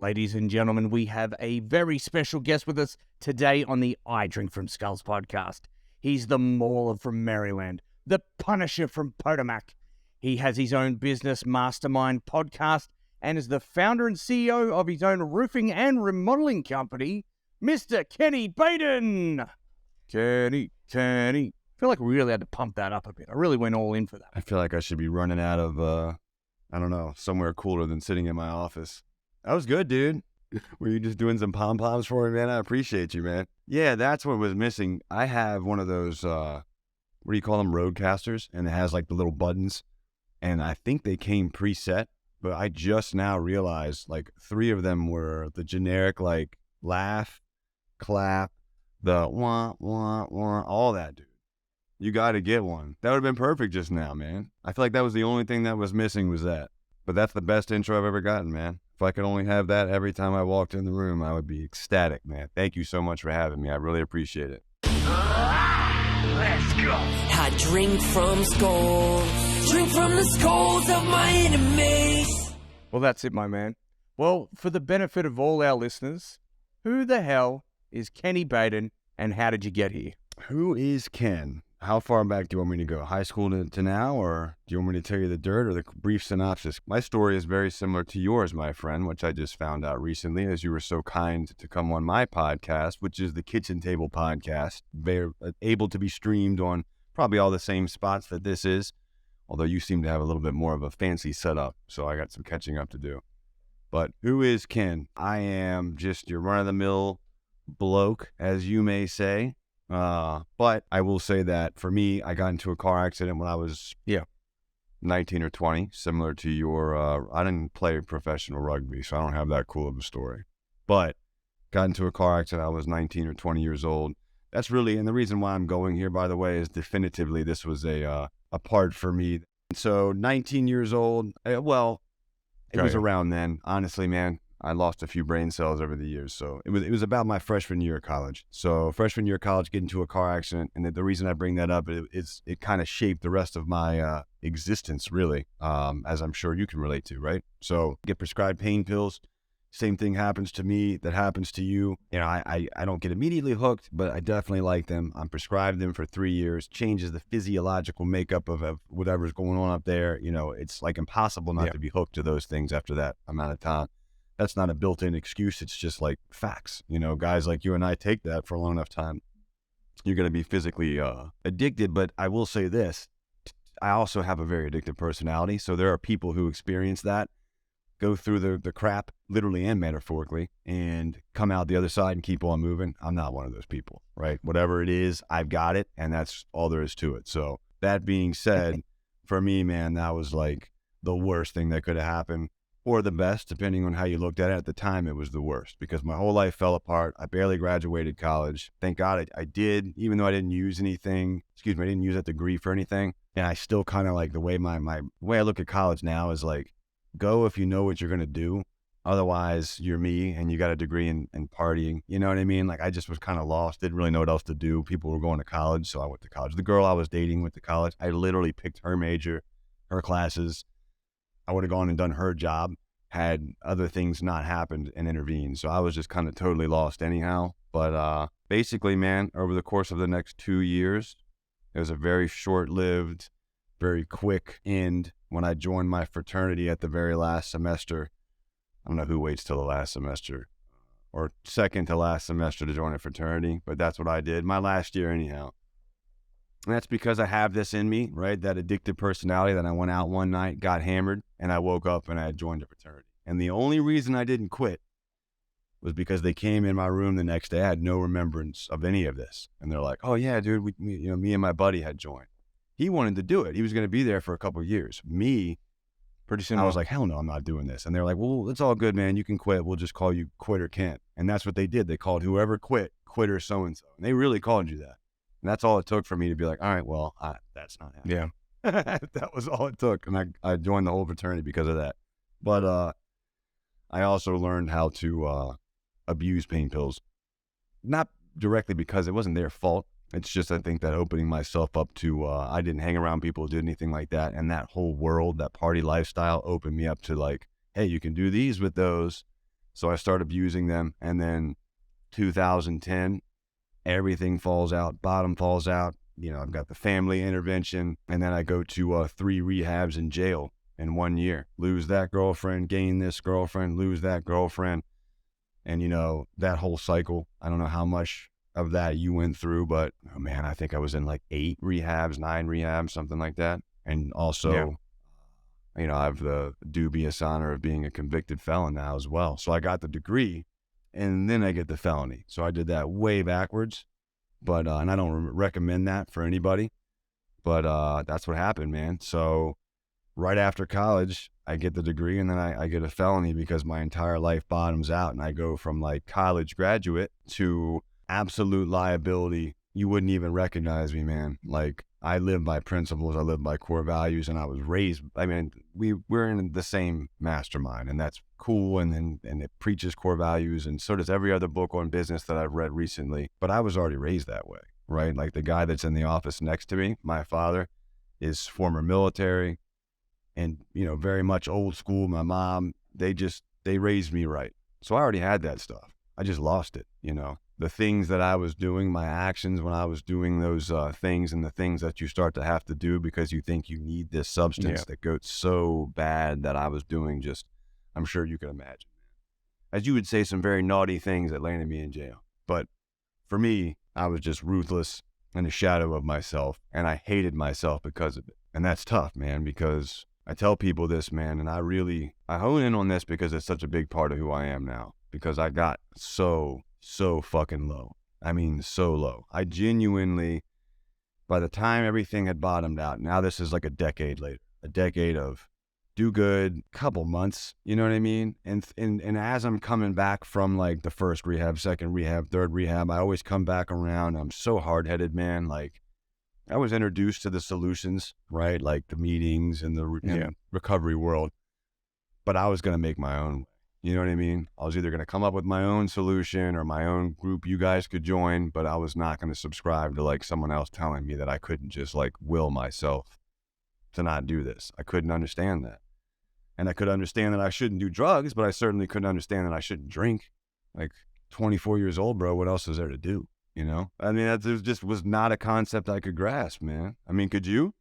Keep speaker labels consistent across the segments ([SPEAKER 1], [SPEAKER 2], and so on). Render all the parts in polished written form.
[SPEAKER 1] Ladies and gentlemen, we have a very special guest with us today on the I Drink From Skulls podcast. He's the Mauler from Maryland, the Punisher from Potomac. He has his own business, Mastermind Podcast, and is the founder and CEO of his own roofing and remodeling company, Mr. Kenny Baden. Kenny. I feel like we really had to pump that up a bit. I really went all in for that.
[SPEAKER 2] I feel like I should be running out of, I don't know, somewhere cooler than sitting in my office. That was good, dude. Were you just doing some pom-poms for me, man? I appreciate you, man. Yeah, that's what was missing. I have one of those, what do you call them, roadcasters, and it has like the little buttons, and I think they came preset, but I just now realized like 3 of them were the generic like laugh, clap, the wah, wah, wah, all that, dude. You got to get one. That would have been perfect just now, man. I feel like that was the only thing that was missing was that. But that's the best intro I've ever gotten, man. If I could only have that every time I walked in the room, I would be ecstatic, man. Thank you so much for having me. I really appreciate it.
[SPEAKER 3] Let's go. I drink from skulls. Drink from the skulls of my enemies.
[SPEAKER 1] Well, that's it, my man. Well, for the benefit of all our listeners, who the hell is Kenny Baden and how did you get here?
[SPEAKER 2] Who is Ken? How far back do you want me to go? High school to now, or do you want me to tell you the dirt or the brief synopsis? My story is very similar to yours, my friend, which I just found out recently as you were so kind to come on my podcast, which is the Kitchen Table Podcast. They're able to be streamed on probably all the same spots that this is, although you seem to have a little bit more of a fancy setup, so I got some catching up to do. But who is Ken? I am just your run-of-the-mill bloke, as you may say. But I will say that for me, I got into a car accident when I was 19 or 20, similar to your, I didn't play professional rugby, so I don't have that cool of a story, but got into a car accident. I was 19 or 20 years old. That's really, and the reason why I'm going here, by the way, is definitively this was a part for me. So 19 years old, it was around then, honestly, man. I lost a few brain cells over the years, so it was about my freshman year of college. So freshman year of college, get into a car accident, and the reason I bring that up is it kind of shaped the rest of my existence, really, as I'm sure you can relate to, right? So get prescribed pain pills. Same thing happens to me that happens to you. You know, I don't get immediately hooked, but I definitely like them. I'm prescribed them for 3 years, changes the physiological makeup of whatever's going on up there. You know, it's like impossible not to be hooked to those things after that amount of time. That's not a built-in excuse. It's just like facts. You know, guys like you and I take that for a long enough time. You're going to be physically addicted. But I will say this. I also have a very addictive personality. So there are people who experience that, go through the crap, literally and metaphorically, and come out the other side and keep on moving. I'm not one of those people, right? Whatever it is, I've got it, and that's all there is to it. So that being said, for me, man, that was like the worst thing that could have happened. Or the best, depending on how you looked at it. At the time, it was the worst because my whole life fell apart. I barely graduated college. Thank God I did, even though I didn't use anything. I didn't use that degree for anything. And I still kind of like the way my way I look at college now is like, go if you know what you're going to do. Otherwise, you're me and you got a degree in partying. You know what I mean? Like I just was kind of lost, didn't really know what else to do. People were going to college, so I went to college. The girl I was dating went to college. I literally picked her major, her classes. I would have gone and done her job had other things not happened and intervened. So I was just kind of totally lost anyhow. But basically, man, over the course of the next 2 years, it was a very short-lived, very quick end when I joined my fraternity at the very last semester. I don't know who waits till the last semester or second to last semester to join a fraternity, but that's what I did. My last year anyhow. And that's because I have this in me, right? That addictive personality that I went out one night, got hammered, and I woke up and I had joined a fraternity. And the only reason I didn't quit was because they came in my room the next day. I had no remembrance of any of this. And they're like, oh yeah, dude, me and my buddy had joined. He wanted to do it. He was going to be there for a couple of years. Me, pretty soon I was like, hell no, I'm not doing this. And they're like, well, it's all good, man. You can quit. We'll just call you Quitter Kent. And that's what they did. They called whoever quit, Quitter so-and-so. And they really called you that. And that's all it took for me to be like, all right, well, that's not happening. Yeah. That was all it took. And I joined the whole fraternity because of that. But I also learned how to abuse pain pills. Not directly because it wasn't their fault. It's just, I think that opening myself up to, I didn't hang around people who did anything like that. And that whole world, that party lifestyle opened me up to like, hey, you can do these with those. So I start abusing them, and then 2010, everything falls out, bottom falls out. You know, I've got the family intervention, and then I go to 3 rehabs in jail in 1 year. Lose that girlfriend, gain this girlfriend, lose that girlfriend. And, you know, that whole cycle, I don't know how much of that you went through, but, oh man, I think I was in like 8 rehabs, 9 rehabs, something like that. And also, you know, I have the dubious honor of being a convicted felon now as well. So I got the degree, and then I get the felony. So I did that way backwards. But, and I don't recommend that for anybody, but that's what happened, man. So right after college, I get the degree, and then I get a felony because my entire life bottoms out, and I go from like college graduate to absolute liability. You wouldn't even recognize me, man. Like, I live by principles, I live by core values, and I was raised, I mean, we're in the same mastermind, and that's cool, and it preaches core values, and so does every other book on business that I've read recently. But I was already raised that way, right? Like the guy that's in the office next to me, my father, is former military and, you know, very much old school. My mom, they raised me right. So I already had that stuff. I just lost it, you know. The things that I was doing, my actions when I was doing those things, and the things that you start to have to do because you think you need this substance that goes so bad that I was doing, just, I'm sure you can imagine. As you would say, some very naughty things that landed me in jail. But for me, I was just ruthless and a shadow of myself, and I hated myself because of it. And that's tough, man, because I tell people this, man, and I hone in on this because it's such a big part of who I am now, because I got so fucking low. I mean, so low. I genuinely, by the time everything had bottomed out, now this is like a decade later, a decade of do good, couple months, you know what I mean? And as I'm coming back from like the first rehab, second rehab, third rehab, I always come back around. I'm so hard-headed, man. Like, I was introduced to the solutions, right? Like the meetings and the recovery world, but I was going to make my own way. You know what I mean? I was either going to come up with my own solution or my own group you guys could join, but I was not going to subscribe to like someone else telling me that I couldn't just like will myself to not do this. I couldn't understand that. And I could understand that I shouldn't do drugs, but I certainly couldn't understand that I shouldn't drink. Like, 24 years old, bro, what else is there to do? You know? I mean, that just was not a concept I could grasp, man. I mean, could you?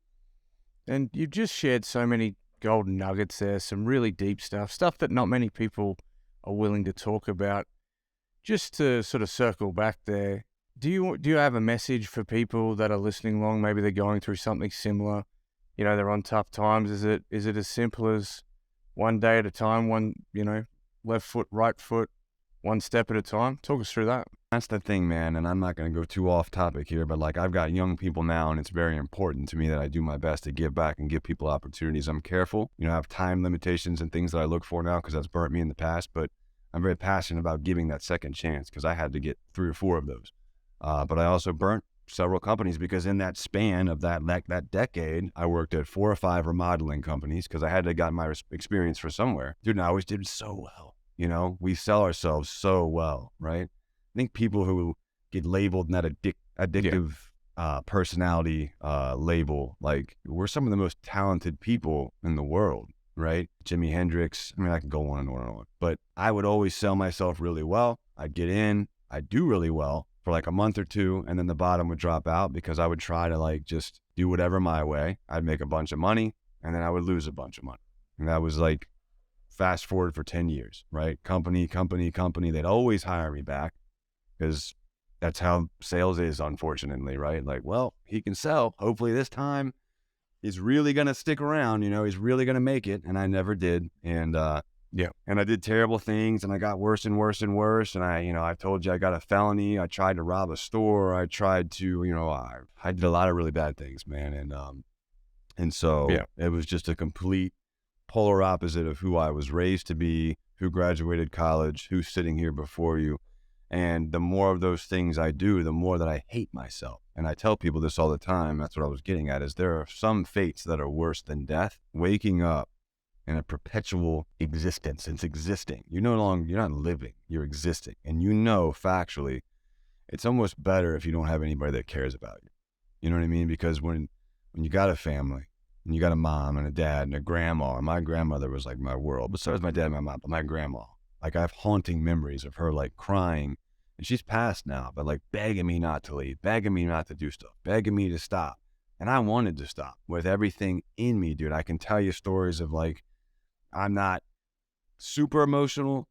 [SPEAKER 1] And you've just shared so many golden nuggets there, some really deep stuff that not many people are willing to talk about. Just to sort of circle back there, do you have a message for people that are listening along? Maybe they're going through something similar. You know, they're on tough times. Is it as simple as one day at a time, one, you know, left foot, right foot, one step at a time? Talk us through that.
[SPEAKER 2] That's the thing, man, and I'm not going to go too off topic here, but like, I've got young people now, and it's very important to me that I do my best to give back and give people opportunities. I'm careful, you know, I have time limitations and things that I look for now because that's burnt me in the past, but I'm very passionate about giving that second chance because I had to get 3 or 4 of those. But I also burnt several companies because in that span of that decade, I worked at 4 or 5 remodeling companies because I had to get my experience for somewhere. Dude, and I always did so well. You know, we sell ourselves so well, right? I think people who get labeled in that addictive personality label, like, we're some of the most talented people in the world, right? Jimi Hendrix, I mean, I can go on and on and on. But I would always sell myself really well. I'd get in, I'd do really well for like a month or 2, and then the bottom would drop out because I would try to like just do whatever my way. I'd make a bunch of money, and then I would lose a bunch of money. And that was like, fast forward for 10 years, right? Company. They'd always hire me back because that's how sales is, unfortunately, right? Like, well, he can sell. Hopefully this time he's really going to stick around, you know, he's really going to make it. And I never did. And, and I did terrible things, and I got worse and worse and worse. And I told you I got a felony. I tried to rob a store. I tried to, you know, I did a lot of really bad things, man. And so it was just a complete polar opposite of who I was raised to be, who graduated college, who's sitting here before you. And the more of those things I do, the more that I hate myself. And I tell people this all the time. That's what I was getting at, is there are some fates that are worse than death. Waking up in a perpetual existence. It's existing. You're not living, you're existing. And you know, factually, it's almost better if you don't have anybody that cares about you. You know what I mean? Because when you got a family, and you got a mom and a dad and a grandma, and my grandmother was like my world, besides my dad and my mom, but my grandma, Like I have haunting memories of her like crying, and she's passed now, but like begging me not to leave, begging me not to do stuff, begging me to stop. And I wanted to stop with everything in me, dude. I can tell you stories of like, I'm not super emotional.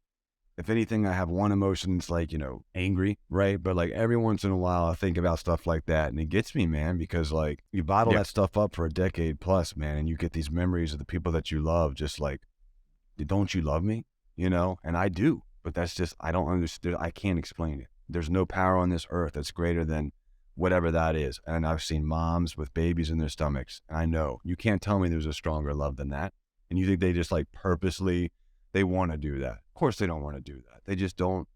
[SPEAKER 2] If anything, I have one emotion, it's like, angry, right? But like every once in a while, I think about stuff like that, and it gets me, man, because like you bottle that stuff up for a decade plus, man, and you get these memories of the people that you love, just like, don't you love me? And I do, but that's just, I don't understand. I can't explain it. There's no power on this earth that's greater than whatever that is. And I've seen moms with babies in their stomachs. And I know you can't tell me there's a stronger love than that. And you think they just like purposely, they want to do that. Of course they don't want to do that. They just don't,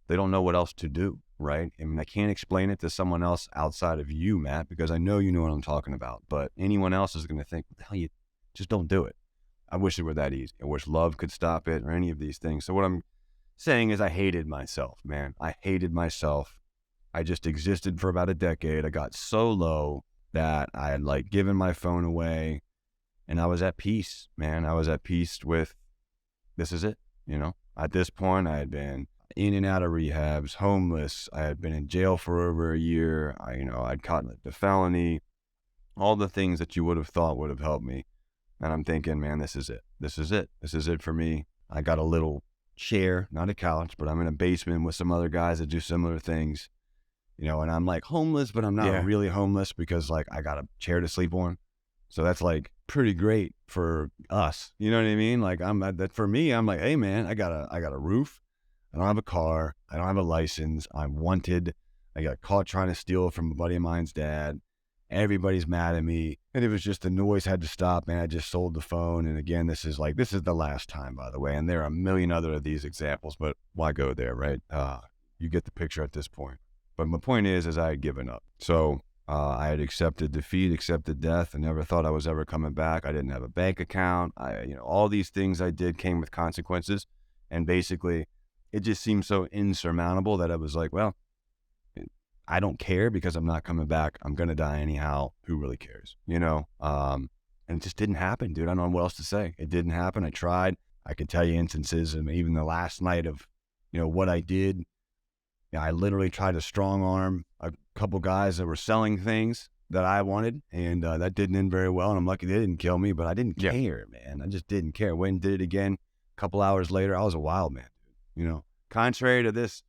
[SPEAKER 2] they don't know what else to do, right? I mean, I can't explain it to someone else outside of you, Matt, because I know you know what I'm talking about. But anyone else is going to think, what the hell, you just don't do it. I wish it were that easy. I wish love could stop it or any of these things. So what I'm saying is I hated myself, man. I hated myself. I just existed for about a decade. I got so low that I had like given my phone away, and I was at peace, man. I was at peace with, this is it, At this point, I had been in and out of rehabs, homeless. I had been in jail for over a year. I'd caught the felony, all the things that you would have thought would have helped me. And I'm thinking, man, this is it. This is it. This is it for me. I got a little chair, not a couch, but I'm in a basement with some other guys that do similar things, and I'm like homeless, but I'm not really homeless because like I got a chair to sleep on. So that's like pretty great for us. You know what I mean? Like for me, I'm like, hey man, I got a roof. I don't have a car. I don't have a license. I'm wanted. I got caught trying to steal from a buddy of mine's dad. Everybody's mad at me. And it was just the noise had to stop, man. I just sold the phone. And again, this is the last time, by the way. And there are a million other of these examples, but why go there, right? You get the picture at this point. But my point is I had given up. So I had accepted defeat, accepted death. I never thought I was ever coming back. I didn't have a bank account. All these things I did came with consequences. And basically, it just seemed so insurmountable that I was like, well, I don't care because I'm not coming back. I'm going to die anyhow. Who really cares? And it just didn't happen, dude. I don't know what else to say. It didn't happen. I tried. I could tell you instances, and even the last night of, what I did. I literally tried to strong arm a couple guys that were selling things that I wanted, and that didn't end very well. And I'm lucky they didn't kill me, but I didn't care, man. I just didn't care. Went and did it again. A couple hours later, I was a wild man, contrary to this,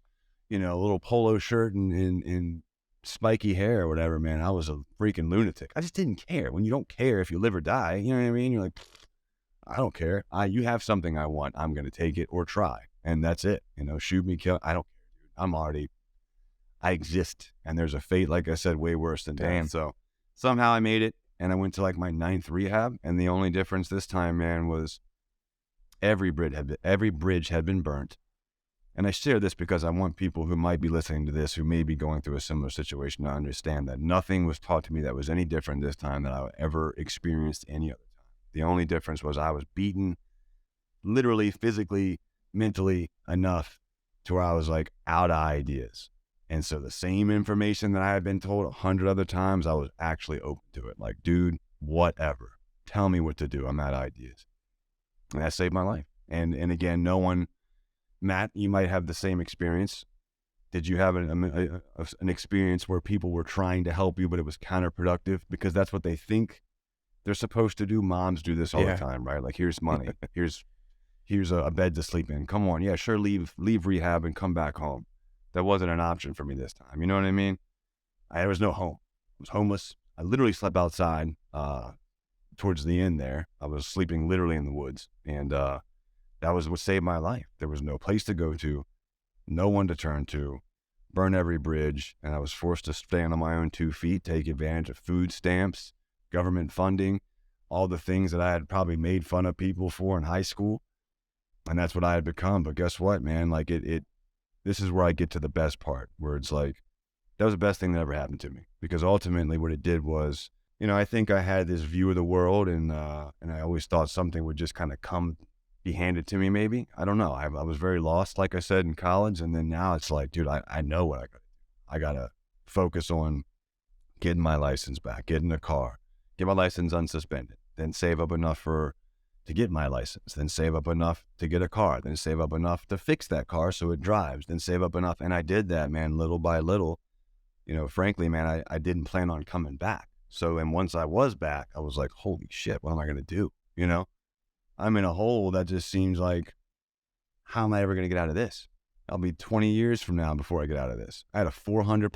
[SPEAKER 2] little polo shirt and spiky hair or whatever, man. I was a freaking lunatic. I just didn't care. When you don't care if you live or die, you know what I mean? You're like, I don't care. You have something I want. I'm going to take it or try. And that's it. Shoot me, kill. I don't care, dude. I exist. And there's a fate, like I said, way worse than death. So somehow I made it, and I went to like my 9th rehab. And the only difference this time, man, was every bridge had been burnt. And I share this because I want people who might be listening to this, who may be going through a similar situation, to understand that nothing was taught to me that was any different this time than I ever experienced any other time. The only difference was I was beaten, literally, physically, mentally enough to where I was like out of ideas. And so the same information that I had been told 100 other times, I was actually open to it. Like, dude, whatever. Tell me what to do. I'm out of ideas. And that saved my life. And again, no one... Matt, you might have the same experience. Did you have an experience where people were trying to help you, but it was counterproductive? Because that's what they think they're supposed to do. Moms do this all the time, right? Like, here's money. here's a bed to sleep in. Come on. Yeah, sure, leave rehab and come back home. That wasn't an option for me this time. You know what I mean? There was no home. I was homeless. I literally slept outside towards the end there. I was sleeping literally in the woods. And that was what saved my life. There was no place to go to, no one to turn to, burn every bridge, and I was forced to stand on my own 2 feet, take advantage of food stamps, government funding, all the things that I had probably made fun of people for in high school, and that's what I had become. But guess what, man? Like this is where I get to the best part, where it's like, that was the best thing that ever happened to me, because ultimately what it did was, I think I had this view of the world, and I always thought something would just kind of be handed to me, maybe. I don't know. I was very lost, like I said, in college. And then now it's like, dude, I know what I got to do. I got to focus on getting my license back, getting a car, get my license unsuspended, then save up enough for, to get my license, then save up enough to get a car, then save up enough to fix that car so it drives, then save up enough. And I did that, man, little by little. Frankly, man, I didn't plan on coming back. So, and once I was back, I was like, holy shit, what am I going to do? I'm in a hole that just seems like, how am I ever going to get out of this? I'll be 20 years from now before I get out of this. I had a 400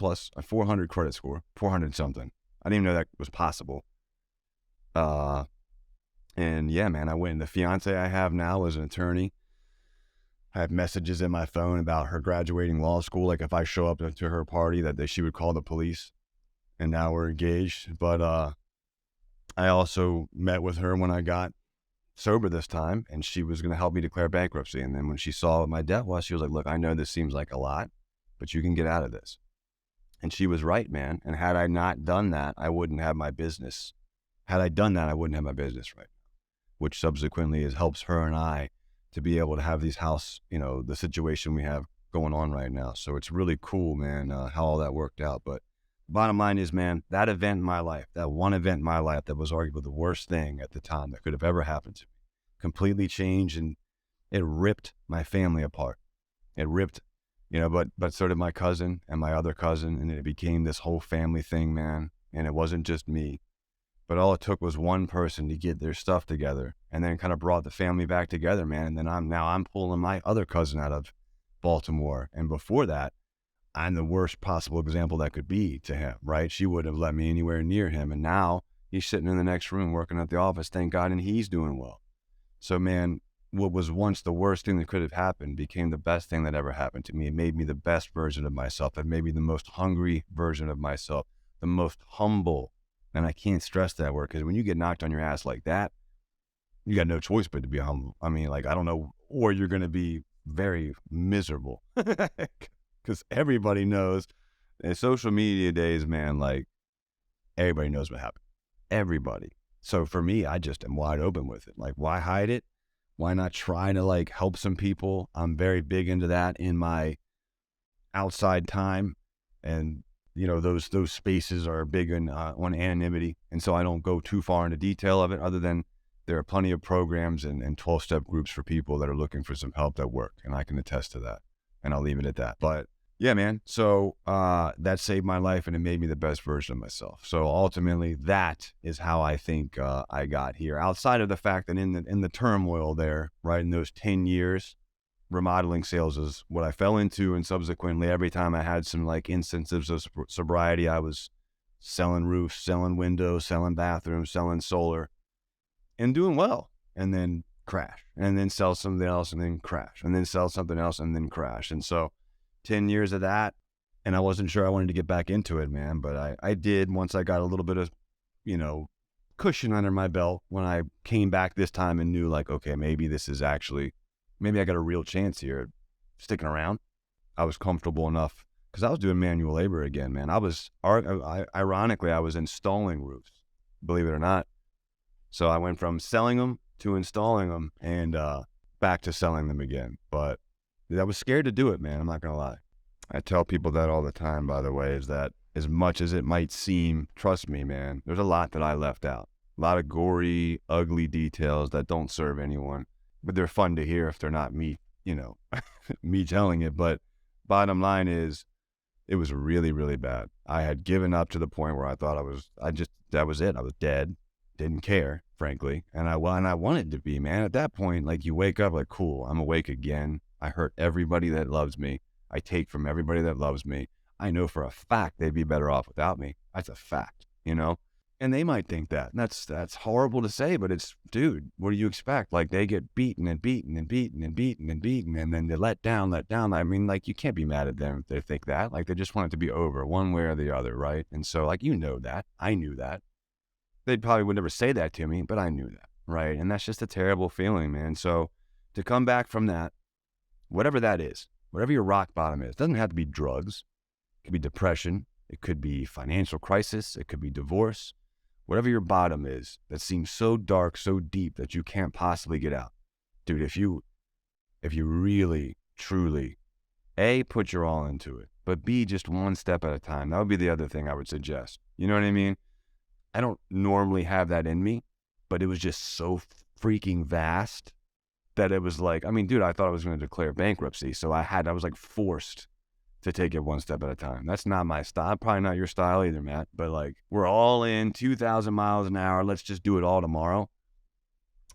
[SPEAKER 2] credit score, 400 something. I didn't even know that was possible. And yeah, man, I went. The fiance I have now is an attorney. I have messages in my phone about her graduating law school. Like if I show up to her party, that she would call the police. And now we're engaged. But I also met with her when I got sober this time, and she was going to help me declare bankruptcy. And then when she saw what my debt was, she was like, look, I know this seems like a lot, but you can get out of this. And she was right, man. And had I not done that, I wouldn't have my business. Had I done that, I wouldn't have my business right now, which subsequently helps her and I to be able to have these house, the situation we have going on right now. So it's really cool, man, how all that worked out. But bottom line is, man, that event in my life, that one event in my life that was arguably the worst thing at the time that could have ever happened to me, completely changed, and it ripped my family apart. It ripped, but so did my cousin and my other cousin, and it became this whole family thing, man. And it wasn't just me, but all it took was one person to get their stuff together, and then kind of brought the family back together, man. And then I'm pulling my other cousin out of Baltimore, and before that, I'm the worst possible example that could be to him, right? She wouldn't have let me anywhere near him. And now he's sitting in the next room working at the office, thank God, and he's doing well. So, man, what was once the worst thing that could have happened became the best thing that ever happened to me. It made me the best version of myself. It made me the most hungry version of myself, the most humble. And I can't stress that word, because when you get knocked on your ass like that, you got no choice but to be humble. I mean, I don't know, or you're going to be very miserable. Because everybody knows in social media days, man, everybody knows what happened. Everybody. So for me, I just am wide open with it. Why hide it? Why not try to help some people? I'm very big into that in my outside time. And, those spaces are big on anonymity. And so I don't go too far into detail of it, other than there are plenty of programs and 12-step groups for people that are looking for some help that work. And I can attest to that. And I'll leave it at that. But yeah, man. So that saved my life, and it made me the best version of myself. So ultimately, that is how I think I got here. Outside of the fact that in the turmoil there, right, in those 10 years, remodeling sales is what I fell into. And subsequently, every time I had some instances of sobriety, I was selling roofs, selling windows, selling bathrooms, selling solar, and doing well. And then crash, and then sell something else, and then crash, and then sell something else, and then crash. And so 10 years of that, and I wasn't sure I wanted to get back into it, man, but I did once I got a little bit of, cushion under my belt when I came back this time and knew okay, maybe I got a real chance here sticking around. I was comfortable enough because I was doing manual labor again, man. Ironically, I was installing roofs, believe it or not. So I went from selling them to installing them, and back to selling them again. But I was scared to do it, man. I'm not going to lie. I tell people that all the time, by the way, is that as much as it might seem, trust me, man, there's a lot that I left out. A lot of gory, ugly details that don't serve anyone. But they're fun to hear if they're not me, me telling it. But bottom line is, it was really, really bad. I had given up to the point where I thought that was it. I was dead. Didn't care, frankly. And I wanted to be, man. At that point, you wake up cool, I'm awake again. I hurt everybody that loves me. I take from everybody that loves me. I know for a fact they'd be better off without me. That's a fact, And they might think that. And that's horrible to say, but it's, dude, what do you expect? They get beaten and beaten and beaten and beaten and beaten, and then they let down. I mean, you can't be mad at them if they think that. They just want it to be over one way or the other, right? And so, that. I knew that. They probably would never say that to me, but I knew that, right? And that's just a terrible feeling, man. So to come back from that, whatever that is, whatever your rock bottom is, it doesn't have to be drugs. It could be depression. It could be financial crisis. It could be divorce. Whatever your bottom is that seems so dark, so deep that you can't possibly get out. Dude, if you really, truly, A, put your all into it, but B, just one step at a time. That would be the other thing I would suggest. You know what I mean? I don't normally have that in me, but it was just so freaking vast that it was like, I mean, dude, I thought I was going to declare bankruptcy. So I was like forced to take it one step at a time. That's not my style. Probably not your style either, Matt. But like, we're all in 2,000 miles an hour. Let's just do it all tomorrow.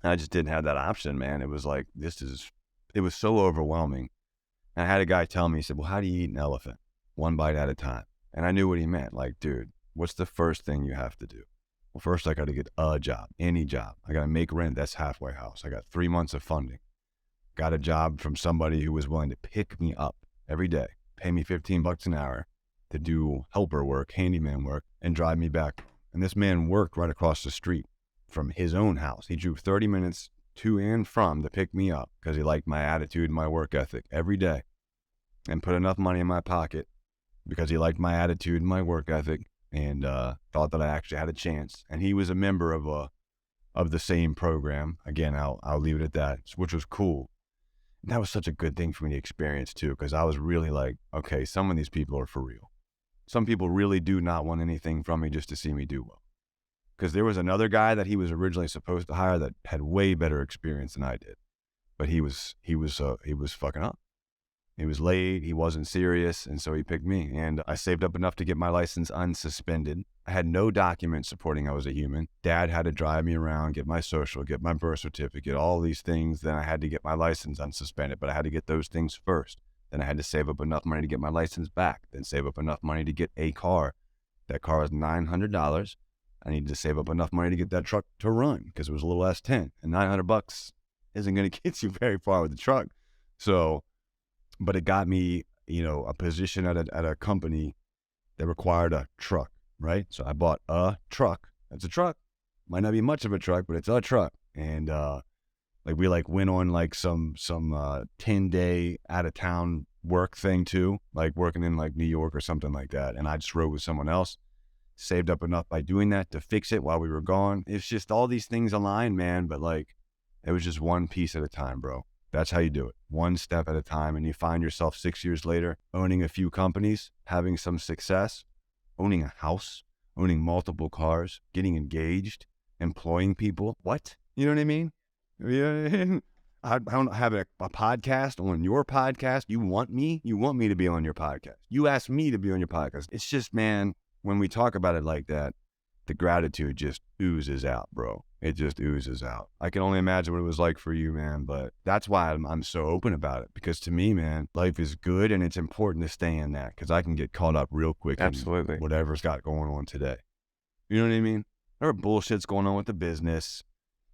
[SPEAKER 2] I just didn't have that option, man. It was like, it was so overwhelming. And I had a guy tell me, he said, well, how do you eat an elephant? One bite at a time. And I knew what he meant. Like, dude, what's the first thing you have to do? Well, first I got to get a job, any job. I got to make rent. That's halfway house. I got 3 months of funding. Got a job from somebody who was willing to pick me up every day, pay me $15 an hour to do helper work, handyman work, and drive me back. And this man worked right across the street from his own house. He drove 30 minutes to and from to pick me up because he liked my attitude and my work ethic every day, and put enough money in my pocket because he liked my attitude and my work ethic, and thought that I actually had a chance. And he was a member of the same program. Again, I'll leave it at that, which was cool. And that was such a good thing for me to experience too, because I was really like, okay, some of these people are for real. Some people really do not want anything from me just to see me do well. Because there was another guy that he was originally supposed to hire that had way better experience than I did, but he was fucking up. He was late, he wasn't serious, and so he picked me. And I saved up enough to get my license unsuspended. I had no documents supporting I was a human. Dad had to drive me around, get my social, get my birth certificate, all these things. Then I had to get my license unsuspended, but I had to get those things first. Then I had to save up enough money to get my license back, then save up enough money to get a car. That car was $900. I needed to save up enough money to get that truck to run because it was a little S10, and $900 isn't going to get you very far with the truck. So, but it got me, a position at a company that required a truck, right? So I bought a truck. That's a truck. Might not be much of a truck, but it's a truck. And we went on some 10-day out of town work thing too, like working in New York or something like that. And I just rode with someone else, saved up enough by doing that to fix it while we were gone. It's just all these things aligned, man. But it was just one piece at a time, bro. That's how you do it. One step at a time. And you find yourself 6 years later owning a few companies, having some success, owning a house, owning multiple cars, getting engaged, employing people. What? You know what I mean? Yeah. I don't have a podcast on your podcast. You want me to be on your podcast. You asked me to be on your podcast. It's just, man, when we talk about it like that, the gratitude just oozes out, bro. It just oozes out. I can only imagine what it was like for you, man, but that's why I'm so open about it, because to me, man, life is good and it's important to stay in that, because I can get caught up real quick
[SPEAKER 1] Absolutely.
[SPEAKER 2] in whatever's got going on today. You know what I mean? There are bullshit's going on with the business.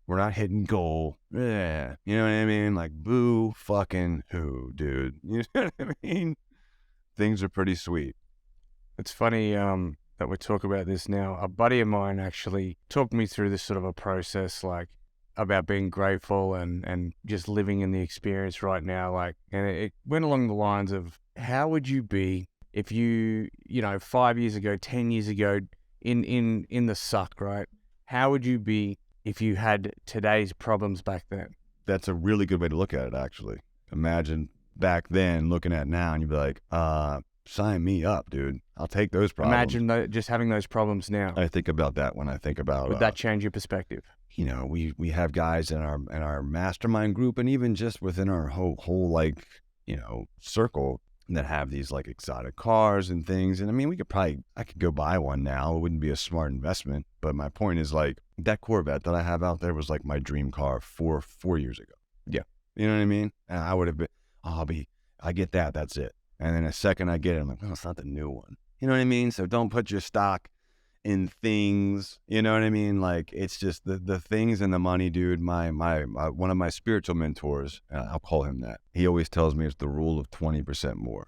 [SPEAKER 2] We're not hitting goal. Yeah. You know what I mean? Boo fucking who, dude? You know what I mean? Things are pretty sweet.
[SPEAKER 1] It's funny that we talk about this now. A buddy of mine actually talked me through this sort of a process, about being grateful and just living in the experience right now. And it went along the lines of, how would you be if you 5 years ago, 10 years ago, in the suck, right? How would you be if you had today's problems back then?
[SPEAKER 2] That's a really good way to look at it, actually. Imagine back then looking at now and you'd be like, sign me up, dude. I'll take those problems.
[SPEAKER 1] Imagine just having those problems now.
[SPEAKER 2] I think about that when I think about...
[SPEAKER 1] Would that change your perspective?
[SPEAKER 2] We have guys in our mastermind group, and even just within our whole circle, that have these exotic cars and things. And I mean, I could go buy one now. It wouldn't be a smart investment. But my point is, that Corvette that I have out there was my dream car 4 years ago.
[SPEAKER 1] Yeah.
[SPEAKER 2] You know what I mean? And I would have been, I get that, that's it. And then the second I get it, I'm like, oh, it's not the new one. You know what I mean? So don't put your stock in things. You know what I mean? It's just the things and the money, dude. My one of my spiritual mentors, I'll call him that, he always tells me it's the rule of 20% more.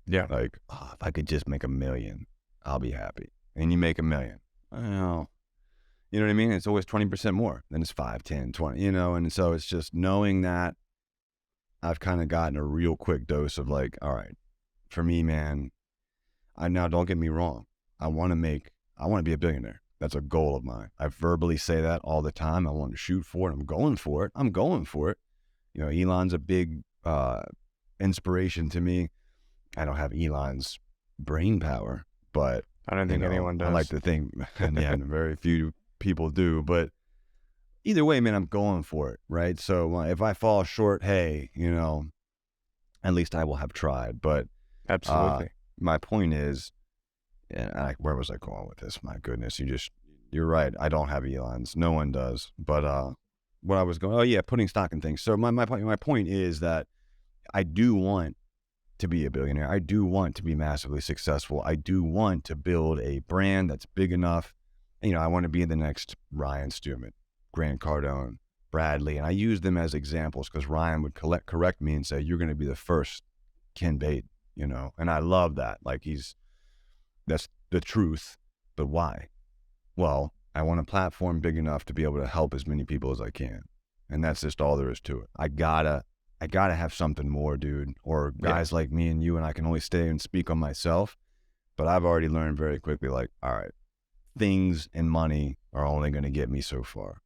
[SPEAKER 1] Yeah.
[SPEAKER 2] If I could just make $1 million, I'll be happy. And you make $1 million. Well, you know what I mean? It's always 20% more. Then it's 5, 10, 20, and so it's just knowing that I've kind of gotten a real quick dose of all right, for me, man, now don't get me wrong. I want to be a billionaire. That's a goal of mine. I verbally say that all the time. I want to shoot for it. I'm going for it. Elon's a big inspiration to me. I don't have Elon's brain power, but
[SPEAKER 1] I don't think anyone does.
[SPEAKER 2] I like to think, and very few people do, but either way, man, I'm going for it, right? So if I fall short, hey, at least I will have tried. But
[SPEAKER 1] Absolutely.
[SPEAKER 2] my point is, where was I going with this? My goodness, you're right. I don't have Elons. No one does. But what I was going, oh yeah, putting stock in things. So my point is that I do want to be a billionaire. I do want to be massively successful. I do want to build a brand that's big enough. I want to be the next Ryan Stewart, Grant Cardone, Bradley. And I use them as examples because Ryan would correct me and say, you're going to be the first Ken Baden, and I love that. Like that's the truth. But why? Well, I want a platform big enough to be able to help as many people as I can. And that's just all there is to it. I gotta have something more, dude. Or guys like me and you, and I can only stay and speak on myself. But I've already learned very quickly, like, all right, things and money are only going to get me so far.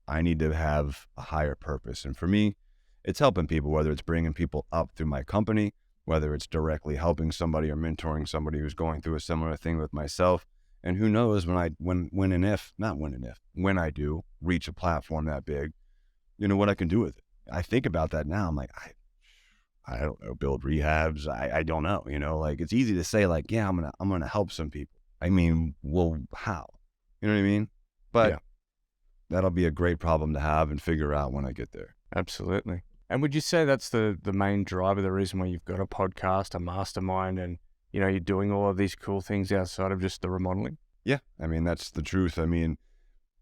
[SPEAKER 2] I need to have a higher purpose. And for me, it's helping people, whether it's bringing people up through my company, whether it's directly helping somebody or mentoring somebody who's going through a similar thing with myself. And who knows when I do reach a platform that big, what I can do with it. I think about that now. I'm like, I don't know, build rehabs. I don't know, like it's easy to say like, yeah, I'm going to help some people. I mean, well, how? You know what I mean? But that'll be a great problem to have and figure out when I get there.
[SPEAKER 1] Absolutely. And would you say that's the main driver, the reason why you've got a podcast, a mastermind, and, you're doing all of these cool things outside of just the remodeling?
[SPEAKER 2] Yeah. I mean, that's the truth. I mean,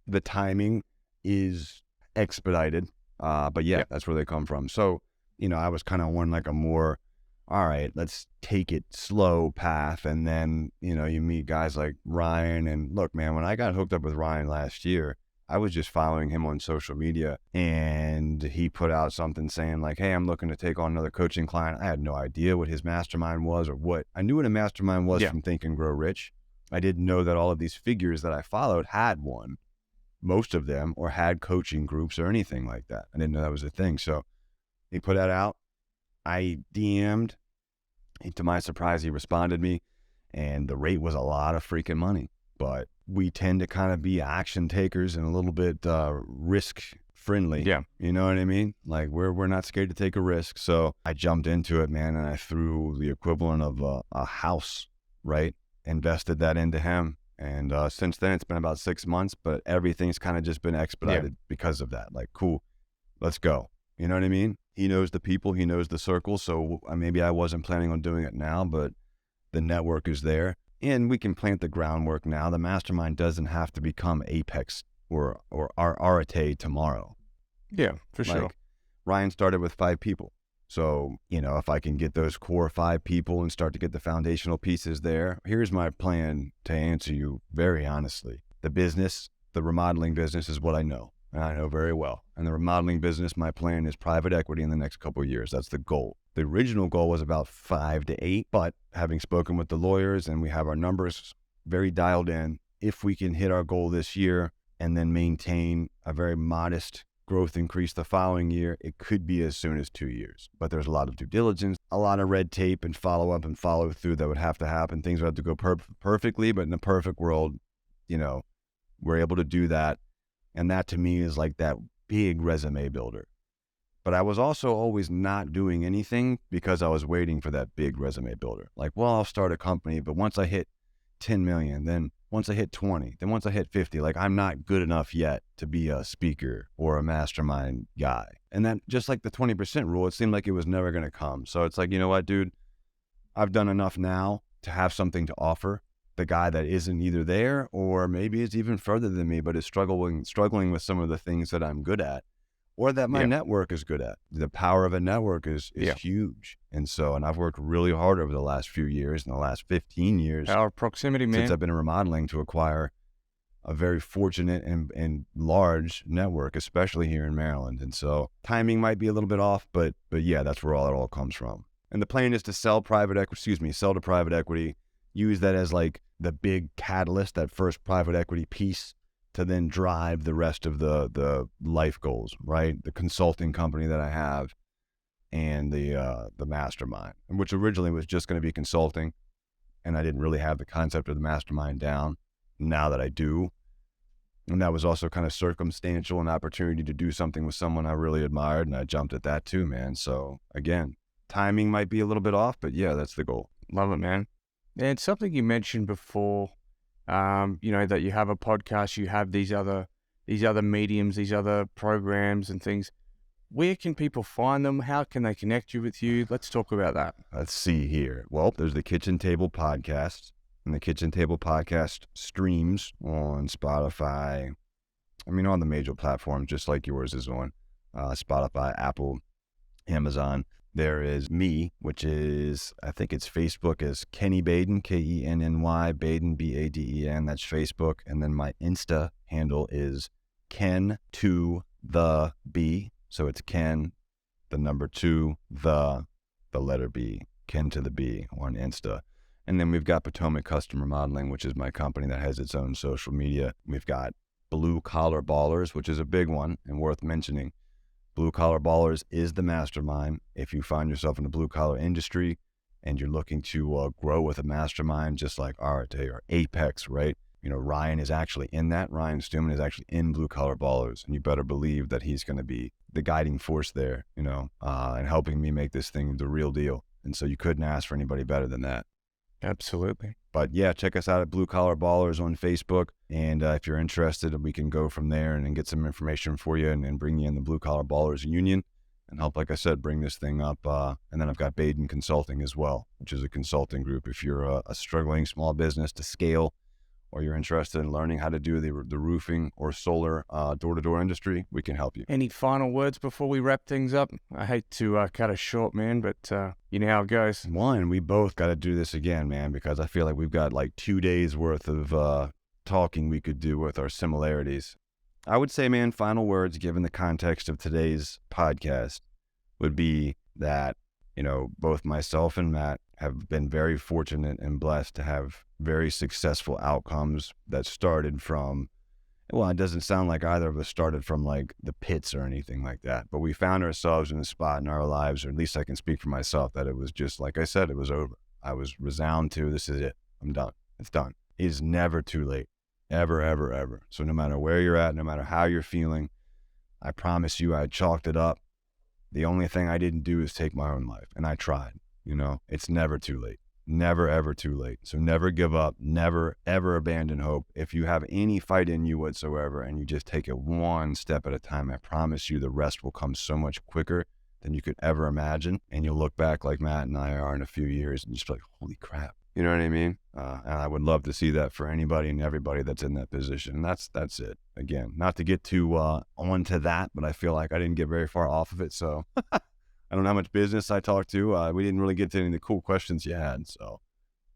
[SPEAKER 2] the timing is expedited, but that's where they come from. So, I was kind of on like a more, all right, let's take it slow path. And then, you meet guys like Ryan, and look, man, when I got hooked up with Ryan last year, I was just following him on social media, and he put out something saying like, hey, I'm looking to take on another coaching client. I had no idea what his mastermind was or what. I knew what a mastermind was from Think and Grow Rich. I didn't know that all of these figures that I followed had one, most of them, or had coaching groups or anything like that. I didn't know that was a thing. So he put that out. I DM'd. To my surprise, he responded me, and the rate was a lot of freaking money. But we tend to kind of be action takers and a little bit risk friendly.
[SPEAKER 1] Yeah.
[SPEAKER 2] You know what I mean? Like we're not scared to take a risk. So I jumped into it, man, and I threw the equivalent of a house, right? Invested that into him. And since then, it's been about 6 months, but everything's kind of just been expedited because of that. Like, cool, let's go. You know what I mean? He knows the people, he knows the circle. So maybe I wasn't planning on doing it now, but the network is there. And we can plant the groundwork now. The mastermind doesn't have to become Apex or Arate tomorrow.
[SPEAKER 1] Yeah, for sure.
[SPEAKER 2] Ryan started with 5 people. So, if I can get those core 5 people and start to get the foundational pieces there, here's my plan to answer you very honestly. The remodeling business is what I know, and I know very well. And the remodeling business, my plan is private equity in the next couple of years. That's the goal. The original goal was about 5 to 8, but having spoken with the lawyers and we have our numbers very dialed in, if we can hit our goal this year and then maintain a very modest growth increase the following year, it could be as soon as 2 years. But there's a lot of due diligence, a lot of red tape and follow up and follow through that would have to happen. Things would have to go perfectly, but in a perfect world, we're able to do that. And that to me is like that big resume builder. But I was also always not doing anything because I was waiting for that big resume builder. Like, well, I'll start a company, but once I hit 10 million, then once I hit 20, then once I hit 50, like I'm not good enough yet to be a speaker or a mastermind guy. And then just like the 20% rule, it seemed like it was never going to come. So it's like, you know what, dude, I've done enough now to have something to offer the guy that isn't either there, or maybe it's even further than me, but is struggling with some of the things that I'm good at, or that my network is good at. The power of a network is huge. And I've worked really hard over the last few years, in the last 15 years.
[SPEAKER 1] Power of proximity, man.
[SPEAKER 2] Since I've been remodeling, to acquire a very fortunate and large network, especially here in Maryland. And so timing might be a little bit off, but yeah, that's where it all comes from. And the plan is to sell to private equity, use that as like the big catalyst, that first private equity piece, to then drive the rest of the life goals, right? The consulting company that I have and the mastermind, which originally was just going to be consulting. And I didn't really have the concept of the mastermind down. Now that I do, And that was also kind of circumstantial, an opportunity to do something with someone I really admired, and I jumped at that too, man. So again, timing might be a little bit off, but yeah, that's the goal.
[SPEAKER 1] Love it, man. And something you mentioned before, that you have a podcast, you have these other mediums, these other programs and things. Where can people find them? How can they connect with you? Let's talk about that.
[SPEAKER 2] Let's see here. Well, there's the Kitchen Table Podcast, and the Kitchen Table Podcast streams on Spotify. On the major platforms, just like yours is on Spotify, Apple, Amazon. There is me, which is, I think it's Facebook as Kenny Baden, Kenny, Baden, Baden. That's Facebook. And then my Insta handle is Ken to the B. So it's Ken, the number 2, the letter B, Ken to the B on Insta. And then we've got Potomac Customer Modeling, which is my company that has its own social media. We've got Blue Collar Ballers, which is a big one and worth mentioning. Blue Collar Ballers is the mastermind. If you find yourself in the blue collar industry and you're looking to grow with a mastermind, just like Arte or Apex, right? Ryan is actually in that. Ryan Stewman is actually in Blue Collar Ballers, and you better believe that he's going to be the guiding force there, and helping me make this thing the real deal. And so you couldn't ask for anybody better than that.
[SPEAKER 1] Absolutely.
[SPEAKER 2] But yeah, check us out at Blue Collar Ballers on Facebook. And if you're interested, we can go from there and get some information for you and bring you in the Blue Collar Ballers Union and help, like I said, bring this thing up. And then I've got Baden Consulting as well, which is a consulting group. If you're a struggling small business to scale, or you're interested in learning how to do the roofing or solar door-to-door industry, we can help you.
[SPEAKER 1] Any final words before we wrap things up? I hate to cut us short, man, but you know how it goes.
[SPEAKER 2] One, we both got to do this again, man, because I feel like we've got like 2 days worth of talking we could do with our similarities. I would say, man, final words, given the context of today's podcast, would be that, both myself and Matt have been very fortunate and blessed to have very successful outcomes that started from, well, it doesn't sound like either of us started from like the pits or anything like that, but we found ourselves in a spot in our lives, or at least I can speak for myself, that it was just, like I said, it was over. I was resigned to, this is it. I'm done. It's done. It is never too late. Ever, ever, ever. So no matter where you're at, no matter how you're feeling, I promise you I chalked it up. The only thing I didn't do is take my own life, and I tried. It's never too late. Never, ever too late. So never give up. Never, ever abandon hope. If you have any fight in you whatsoever and you just take it one step at a time, I promise you the rest will come so much quicker than you could ever imagine. And you'll look back like Matt and I are in a few years and just be like, holy crap. You know what I mean? And I would love to see that for anybody and everybody that's in that position. And that's it. Again, not to get too onto that, but I feel like I didn't get very far off of it. So I don't know how much business I talked to. We didn't really get to any of the cool questions you had. So,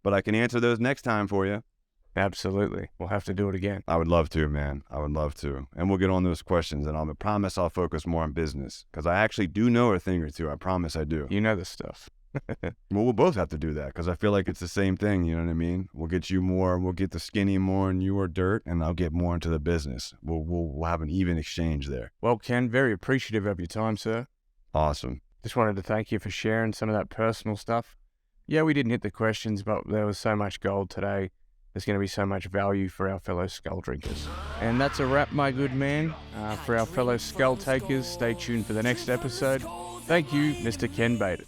[SPEAKER 2] but I can answer those next time for you.
[SPEAKER 1] Absolutely. We'll have to do it again.
[SPEAKER 2] I would love to, man. I would love to. And we'll get on those questions, and I promise I'll focus more on business, because I actually do know a thing or two. I promise I do.
[SPEAKER 1] You know the stuff.
[SPEAKER 2] Well, we'll both have to do that, because I feel like it's the same thing. You know what I mean? We'll get you more. We'll get the skinny more, and you are dirt, and I'll get more into the business. We'll have an even exchange there.
[SPEAKER 1] Well, Ken, very appreciative of your time, sir.
[SPEAKER 2] Awesome.
[SPEAKER 1] Just wanted to thank you for sharing some of that personal stuff. Yeah, we didn't hit the questions, but there was so much gold today. There's going to be so much value for our fellow skull drinkers. And that's a wrap, my good man. For our fellow skull takers, stay tuned for the next episode. Thank you, Mr. Ken Baden.